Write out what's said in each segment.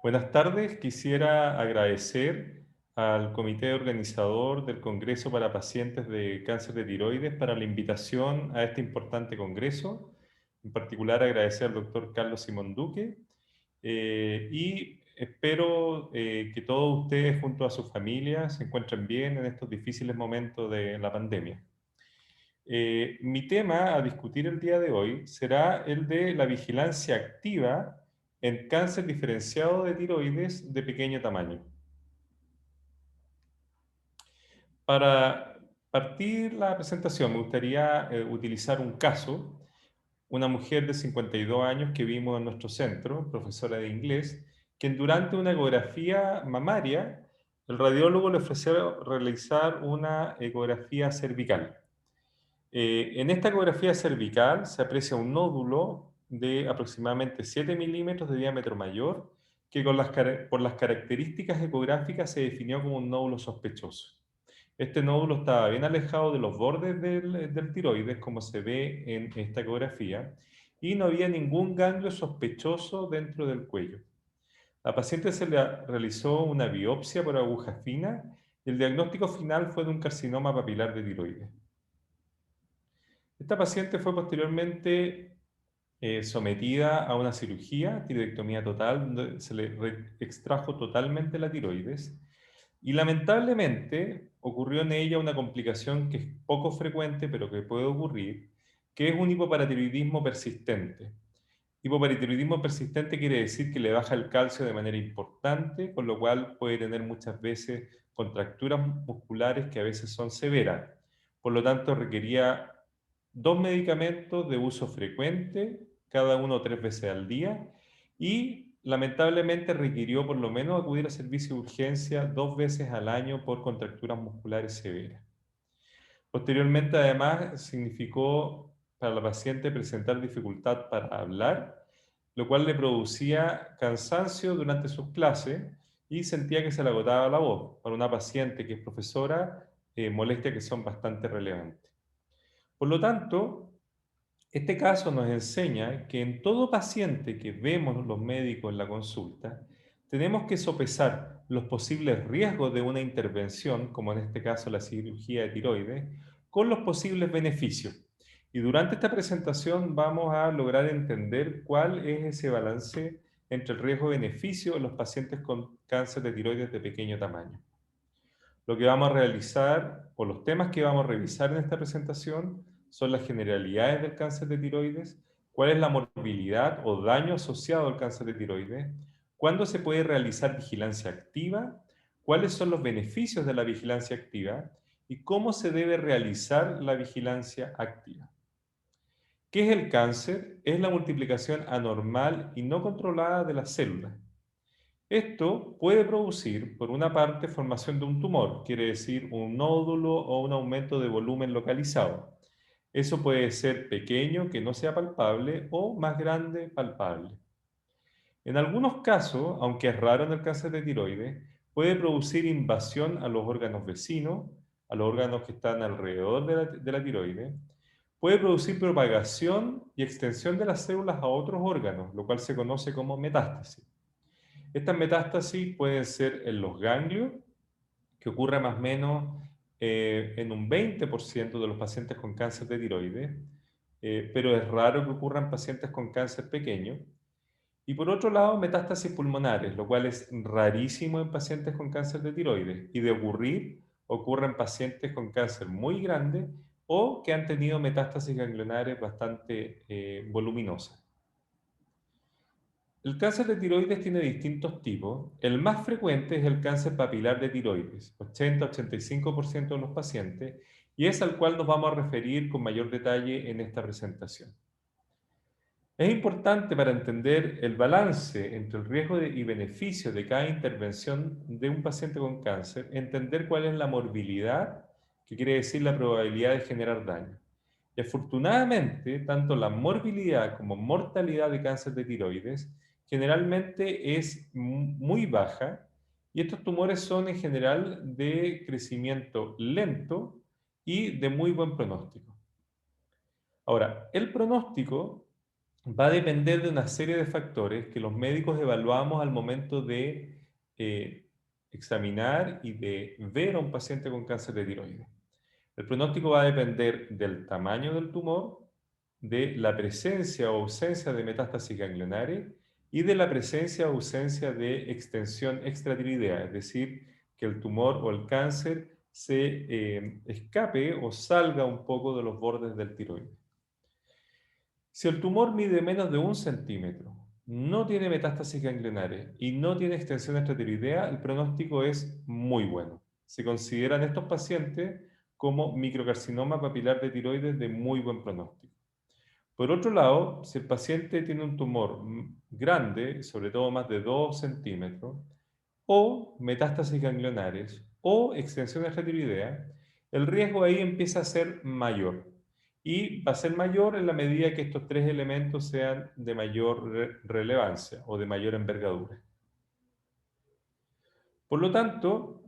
Buenas tardes, quisiera agradecer al comité organizador del Congreso para Pacientes de Cáncer de Tiroides para la invitación a este importante congreso. En particular, agradecer al doctor Carlos Simón Duque y espero que todos ustedes junto a sus familias se encuentren bien en estos difíciles momentos de la pandemia. Mi tema a discutir el día de hoy será el de la vigilancia activa en cáncer diferenciado de tiroides de pequeño tamaño. Para partir la presentación, me gustaría utilizar un caso, una mujer de 52 años que vimos en nuestro centro, profesora de inglés, quien durante una ecografía mamaria, el radiólogo le ofreció realizar una ecografía cervical. En esta ecografía cervical se aprecia un nódulo de aproximadamente 7 milímetros de diámetro mayor, que por las características ecográficas se definió como un nódulo sospechoso. Este nódulo estaba bien alejado de los bordes del tiroides, como se ve en esta ecografía, y no había ningún ganglio sospechoso dentro del cuello. La paciente se le realizó una biopsia por aguja fina y el diagnóstico final fue de un carcinoma papilar de tiroides. Esta paciente fue posteriormente sometida a una cirugía, tiroidectomía total, donde se le extrajo totalmente la tiroides y lamentablemente ocurrió en ella una complicación que es poco frecuente, pero que puede ocurrir, que es un hipoparatiroidismo persistente. Hipoparatiroidismo persistente quiere decir que le baja el calcio de manera importante, con lo cual puede tener muchas veces contracturas musculares que a veces son severas. Por lo tanto, requería dos medicamentos de uso frecuente, cada uno 3 veces al día, y lamentablemente requirió por lo menos acudir a servicio de urgencia 2 veces al año por contracturas musculares severas. Posteriormente, además, significó para la paciente presentar dificultad para hablar, lo cual le producía cansancio durante sus clases y sentía que se le agotaba la voz. Para una paciente que es profesora, molestias que son bastante relevantes. Por lo tanto, este caso nos enseña que en todo paciente que vemos los médicos en la consulta, tenemos que sopesar los posibles riesgos de una intervención, como en este caso la cirugía de tiroides, con los posibles beneficios. Y durante esta presentación vamos a lograr entender cuál es ese balance entre el riesgo-beneficio en los pacientes con cáncer de tiroides de pequeño tamaño. Lo que vamos a realizar, o los temas que vamos a revisar en esta presentación, son las generalidades del cáncer de tiroides, cuál es la morbilidad o daño asociado al cáncer de tiroides, cuándo se puede realizar vigilancia activa, cuáles son los beneficios de la vigilancia activa y cómo se debe realizar la vigilancia activa. ¿Qué es el cáncer? Es la multiplicación anormal y no controlada de las células. Esto puede producir, por una parte, formación de un tumor, quiere decir un nódulo o un aumento de volumen localizado. Eso puede ser pequeño, que no sea palpable, o más grande, palpable. En algunos casos, aunque es raro en el cáncer de tiroides, puede producir invasión a los órganos vecinos, a los órganos que están alrededor de la tiroides. Puede producir propagación y extensión de las células a otros órganos, lo cual se conoce como metástasis. Estas metástasis pueden ser en los ganglios, que ocurre más o menos en un 20% de los pacientes con cáncer de tiroides, pero es raro que ocurra en pacientes con cáncer pequeño. Y por otro lado, metástasis pulmonares, lo cual es rarísimo en pacientes con cáncer de tiroides. Y de ocurrir, ocurre en pacientes con cáncer muy grande o que han tenido metástasis ganglionares bastante voluminosas. El cáncer de tiroides tiene distintos tipos. El más frecuente es el cáncer papilar de tiroides, 80-85% de los pacientes, y es al cual nos vamos a referir con mayor detalle en esta presentación. Es importante para entender el balance entre el riesgo y beneficio de cada intervención de un paciente con cáncer, entender cuál es la morbilidad, que quiere decir la probabilidad de generar daño. Y afortunadamente, tanto la morbilidad como mortalidad de cáncer de tiroides generalmente es muy baja y estos tumores son en general de crecimiento lento y de muy buen pronóstico. Ahora, el pronóstico va a depender de una serie de factores que los médicos evaluamos al momento de examinar y de ver a un paciente con cáncer de tiroides. El pronóstico va a depender del tamaño del tumor, de la presencia o ausencia de metástasis ganglionares y de la presencia o ausencia de extensión extratiroidea, es decir, que el tumor o el cáncer se escape o salga un poco de los bordes del tiroides. Si el tumor mide menos de 1 centímetro, no tiene metástasis ganglionares y no tiene extensión extratiroidea, el pronóstico es muy bueno. Se consideran estos pacientes como microcarcinoma papilar de tiroides de muy buen pronóstico. Por otro lado, si el paciente tiene un tumor grande, sobre todo más de 2 centímetros, o metástasis ganglionares o extensión extratiroidea, el riesgo ahí empieza a ser mayor. Y va a ser mayor en la medida que estos tres elementos sean de mayor relevancia o de mayor envergadura. Por lo tanto,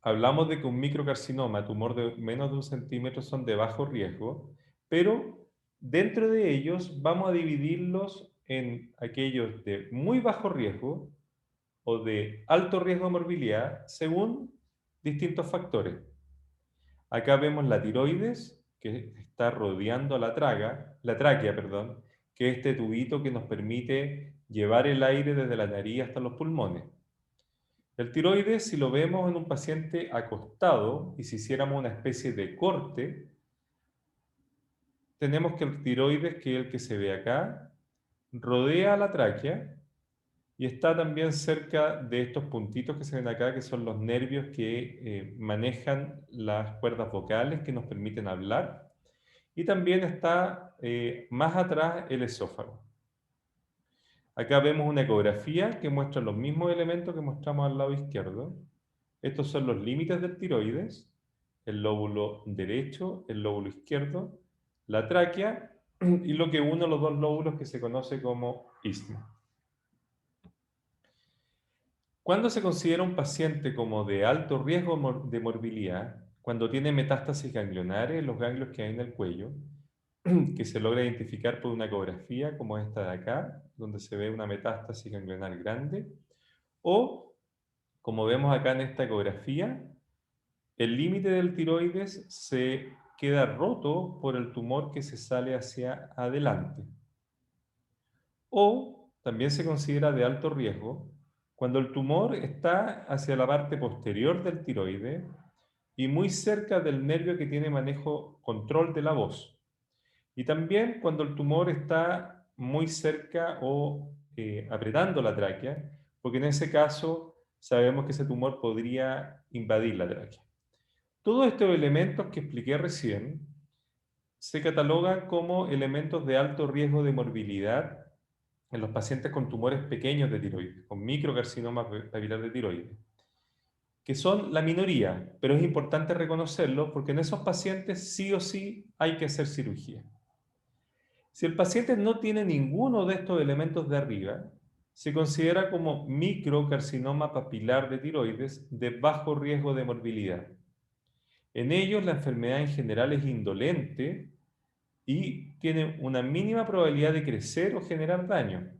hablamos de que un microcarcinoma, tumor de menos de 1 centímetro, son de bajo riesgo, pero dentro de ellos vamos a dividirlos en aquellos de muy bajo riesgo o de alto riesgo de morbilidad según distintos factores. Acá vemos la tiroides, que está rodeando la tráquea, perdón, que es este tubito que nos permite llevar el aire desde la nariz hasta los pulmones. El tiroides, si lo vemos en un paciente acostado y si hiciéramos una especie de corte, tenemos que el tiroides, que es el que se ve acá, rodea la tráquea y está también cerca de estos puntitos que se ven acá, que son los nervios que manejan las cuerdas vocales que nos permiten hablar. Y también está más atrás el esófago. Acá vemos una ecografía que muestra los mismos elementos que mostramos al lado izquierdo. Estos son los límites del tiroides, el lóbulo derecho, el lóbulo izquierdo, la tráquea y lo que une los dos lóbulos que se conoce como istmo. ¿Cuándo se considera un paciente como de alto riesgo de morbilidad? Cuando tiene metástasis ganglionares, los ganglios que hay en el cuello, que se logra identificar por una ecografía como esta de acá, donde se ve una metástasis ganglionar grande, o, como vemos acá en esta ecografía, el límite del tiroides se queda roto por el tumor que se sale hacia adelante. O también se considera de alto riesgo cuando el tumor está hacia la parte posterior del tiroide y muy cerca del nervio que tiene manejo control de la voz. Y también cuando el tumor está muy cerca o apretando la tráquea, porque en ese caso sabemos que ese tumor podría invadir la tráquea. Todos estos elementos que expliqué recién se catalogan como elementos de alto riesgo de morbilidad en los pacientes con tumores pequeños de tiroides, con microcarcinoma papilar de tiroides, que son la minoría, pero es importante reconocerlo porque en esos pacientes sí o sí hay que hacer cirugía. Si el paciente no tiene ninguno de estos elementos de arriba, se considera como microcarcinoma papilar de tiroides de bajo riesgo de morbilidad. En ellos la enfermedad en general es indolente y tiene una mínima probabilidad de crecer o generar daño.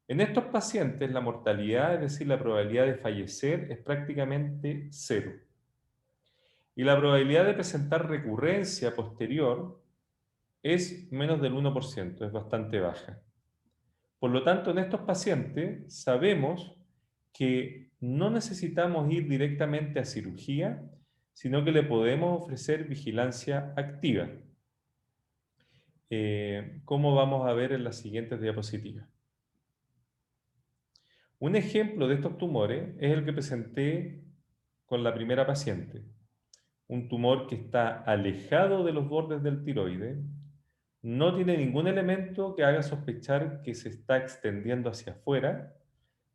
En estos pacientes la mortalidad, es decir, la probabilidad de fallecer, es prácticamente cero. Y la probabilidad de presentar recurrencia posterior es menos del 1%, es bastante baja. Por lo tanto, en estos pacientes sabemos que no necesitamos ir directamente a cirugía, sino que le podemos ofrecer vigilancia activa, como vamos a ver en las siguientes diapositivas. Un ejemplo de estos tumores es el que presenté con la primera paciente. Un tumor que está alejado de los bordes del tiroide, no tiene ningún elemento que haga sospechar que se está extendiendo hacia afuera,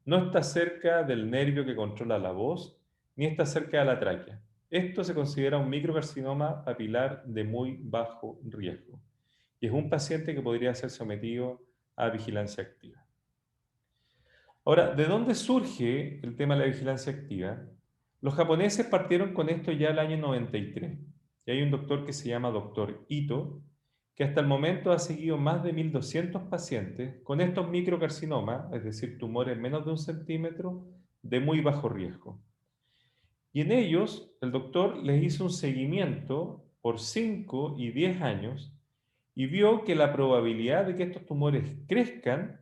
no está cerca del nervio que controla la voz, ni está cerca de la tráquea. Esto se considera un microcarcinoma papilar de muy bajo riesgo y es un paciente que podría ser sometido a vigilancia activa. Ahora, ¿de dónde surge el tema de la vigilancia activa? Los japoneses partieron con esto ya el año 93. Y hay un doctor que se llama doctor Ito, que hasta el momento ha seguido más de 1.200 pacientes con estos microcarcinomas, es decir, tumores menos de 1 centímetro, de muy bajo riesgo. Y en ellos, el doctor les hizo un seguimiento por 5 y 10 años y vio que la probabilidad de que estos tumores crezcan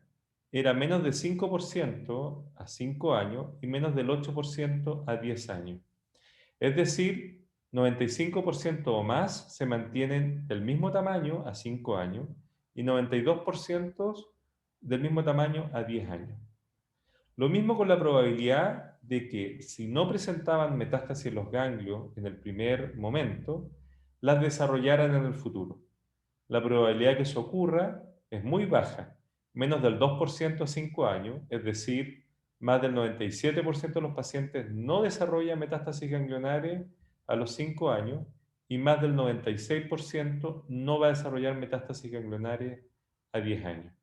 era menos de 5% a 5 años y menos del 8% a 10 años. Es decir, 95% o más se mantienen del mismo tamaño a 5 años y 92% del mismo tamaño a 10 años. Lo mismo con la probabilidad de que si no presentaban metástasis en los ganglios en el primer momento, las desarrollaran en el futuro. La probabilidad de que eso ocurra es muy baja, menos del 2% a 5 años, es decir, más del 97% de los pacientes no desarrollan metástasis ganglionares a los 5 años y más del 96% no va a desarrollar metástasis ganglionares a 10 años.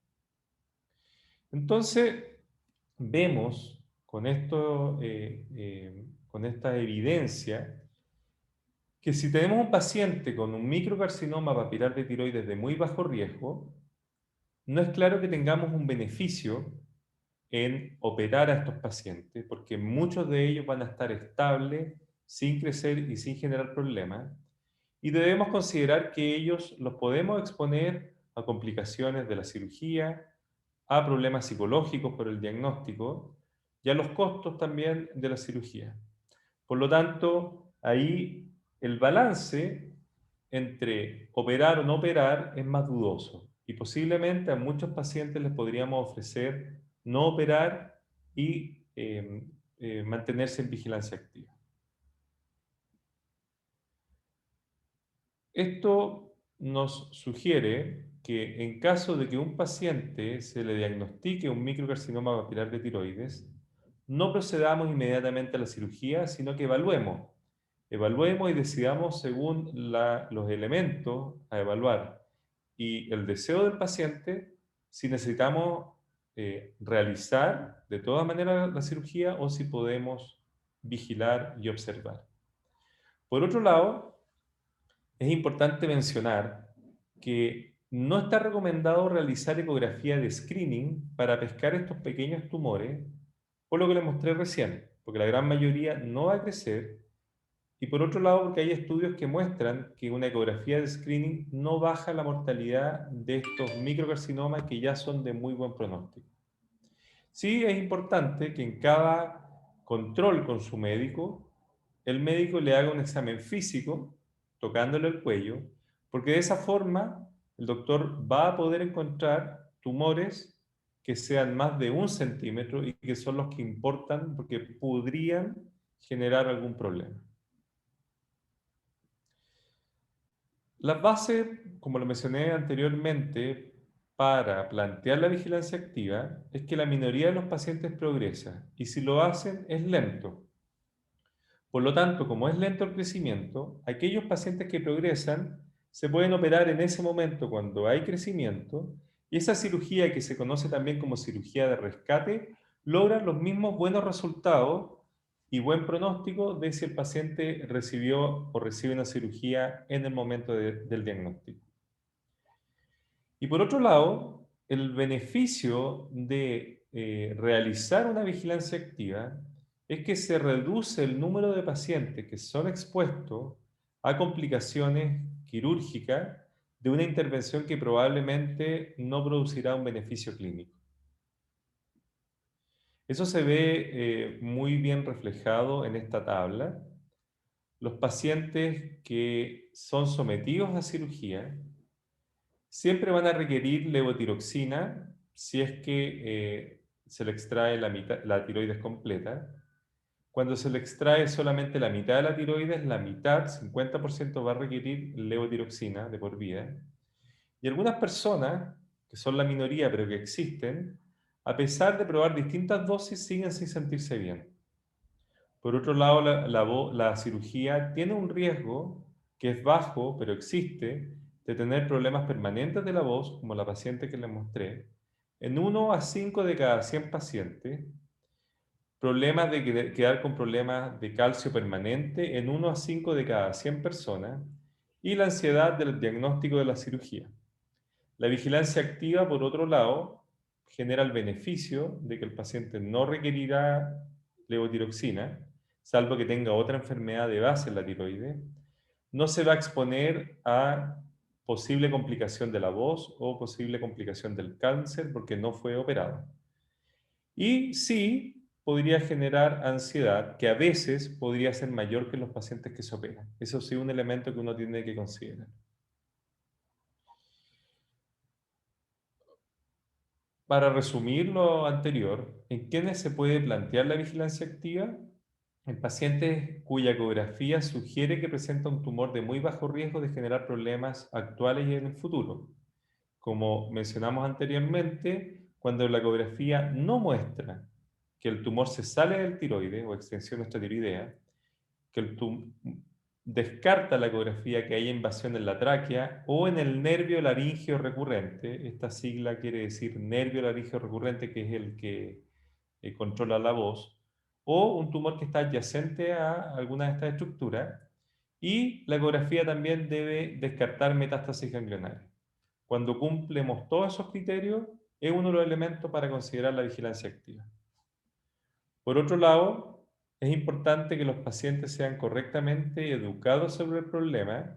Entonces, vemos con con esta evidencia que si tenemos un paciente con un microcarcinoma papilar de tiroides de muy bajo riesgo, no es claro que tengamos un beneficio en operar a estos pacientes, porque muchos de ellos van a estar estables, sin crecer y sin generar problemas, y debemos considerar que ellos los podemos exponer a complicaciones de la cirugía, a problemas psicológicos por el diagnóstico y a los costos también de la cirugía. Por lo tanto, ahí el balance entre operar o no operar es más dudoso y posiblemente a muchos pacientes les podríamos ofrecer no operar y mantenerse en vigilancia activa. Esto nos sugiere que en caso de que un paciente se le diagnostique un microcarcinoma papilar de tiroides, no procedamos inmediatamente a la cirugía, sino que evaluemos. Evaluemos y decidamos según los elementos a evaluar y el deseo del paciente si necesitamos realizar de todas maneras la cirugía o si podemos vigilar y observar. Por otro lado, es importante mencionar que no está recomendado realizar ecografía de screening para pescar estos pequeños tumores, por lo que les mostré recién, porque la gran mayoría no va a crecer, y por otro lado porque hay estudios que muestran que una ecografía de screening no baja la mortalidad de estos microcarcinomas que ya son de muy buen pronóstico. Sí es importante que en cada control con su médico, el médico le haga un examen físico, tocándole el cuello, porque de esa forma el doctor va a poder encontrar tumores que sean más de 1 centímetro y que son los que importan porque podrían generar algún problema. Las bases, como lo mencioné anteriormente, para plantear la vigilancia activa es que la minoría de los pacientes progresa y si lo hacen es lento. Por lo tanto, como es lento el crecimiento, aquellos pacientes que progresan se pueden operar en ese momento cuando hay crecimiento y esa cirugía que se conoce también como cirugía de rescate logra los mismos buenos resultados y buen pronóstico de si el paciente recibió o recibe una cirugía en el momento del diagnóstico. Y por otro lado, el beneficio de realizar una vigilancia activa es que se reduce el número de pacientes que son expuestos a complicaciones quirúrgicas de una intervención que probablemente no producirá un beneficio clínico. Eso se ve muy bien reflejado en esta tabla. Los pacientes que son sometidos a cirugía siempre van a requerir levotiroxina si es que se le extrae la tiroides completa. Cuando se le extrae solamente la mitad de la mitad, 50%, va a requerir levotiroxina de por vida. Y algunas personas, que son la minoría pero que existen, a pesar de probar distintas dosis, siguen sin sentirse bien. Por otro lado, la cirugía tiene un riesgo que es bajo, pero existe, de tener problemas permanentes de la voz, como la paciente que les mostré, en 1 a 5 de cada 100 pacientes, problemas de quedar con problemas de calcio permanente en 1 a 5 de cada 100 personas, y la ansiedad del diagnóstico de la cirugía. La vigilancia activa, por otro lado, genera el beneficio de que el paciente no requerirá levotiroxina, salvo que tenga otra enfermedad de base en la tiroides. No se va a exponer a posible complicación de la voz o posible complicación del cáncer porque no fue operado. Y sí podría generar ansiedad, que a veces podría ser mayor que en los pacientes que se operan. Eso sí, un elemento que uno tiene que considerar. Para resumir lo anterior, ¿en quiénes se puede plantear la vigilancia activa? En pacientes cuya ecografía sugiere que presenta un tumor de muy bajo riesgo de generar problemas actuales y en el futuro. Como mencionamos anteriormente, cuando la ecografía no muestra que el tumor se sale del tiroides o extensión extratiroidea, que descarta la ecografía que haya invasión en la tráquea o en el nervio laríngeo recurrente. Esta sigla quiere decir nervio laríngeo recurrente, que es el que controla la voz, o un tumor que está adyacente a alguna de estas estructuras. Y la ecografía también debe descartar metástasis ganglionares. Cuando cumplemos todos esos criterios, es uno de los elementos para considerar la vigilancia activa. Por otro lado, es importante que los pacientes sean correctamente educados sobre el problema,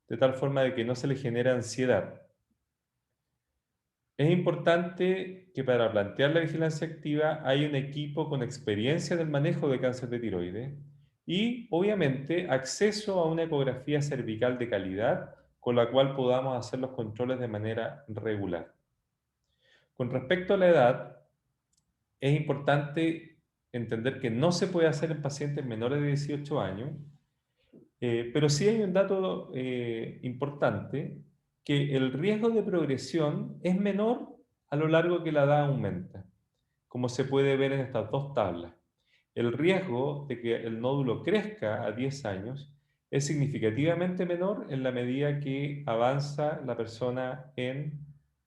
de tal forma de que no se les genere ansiedad. Es importante que para plantear la vigilancia activa hay un equipo con experiencia en el manejo de cáncer de tiroides y, obviamente, acceso a una ecografía cervical de calidad con la cual podamos hacer los controles de manera regular. Con respecto a la edad, es importante entender que no se puede hacer en pacientes menores de 18 años, pero sí hay un dato importante, que el riesgo de progresión es menor a lo largo que la edad aumenta, como se puede ver en estas dos tablas. El riesgo de que el nódulo crezca a 10 años es significativamente menor en la medida que avanza la persona en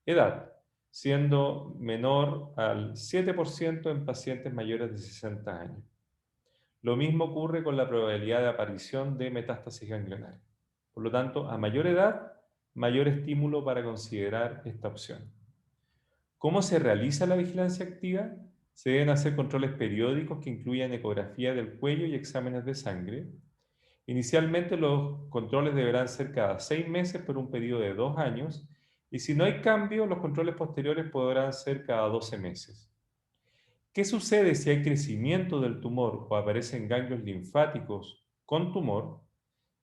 edad, siendo menor al 7% en pacientes mayores de 60 años. Lo mismo ocurre con la probabilidad de aparición de metástasis ganglionares. Por lo tanto, a mayor edad, mayor estímulo para considerar esta opción. ¿Cómo se realiza la vigilancia activa? Se deben hacer controles periódicos que incluyan ecografía del cuello y exámenes de sangre. Inicialmente los controles deberán ser cada 6 meses por un periodo de 2 años y si no hay cambio, los controles posteriores podrán ser cada 12 meses. ¿Qué sucede si hay crecimiento del tumor o aparecen ganglios linfáticos con tumor?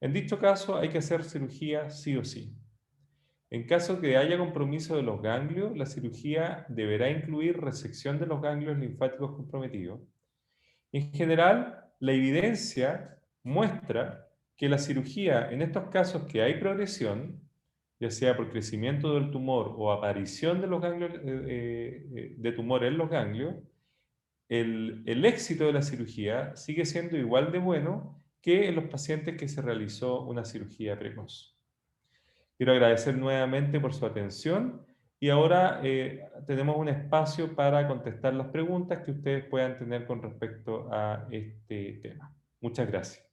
En dicho caso hay que hacer cirugía sí o sí. En caso que haya compromiso de los ganglios, la cirugía deberá incluir resección de los ganglios linfáticos comprometidos. En general, la evidencia muestra que la cirugía, en estos casos que hay progresión, ya sea por crecimiento del tumor o aparición de los ganglios, de tumor en los ganglios, el éxito de la cirugía sigue siendo igual de bueno que en los pacientes que se realizó una cirugía precoz. Quiero agradecer nuevamente por su atención y ahora tenemos un espacio para contestar las preguntas que ustedes puedan tener con respecto a este tema. Muchas gracias.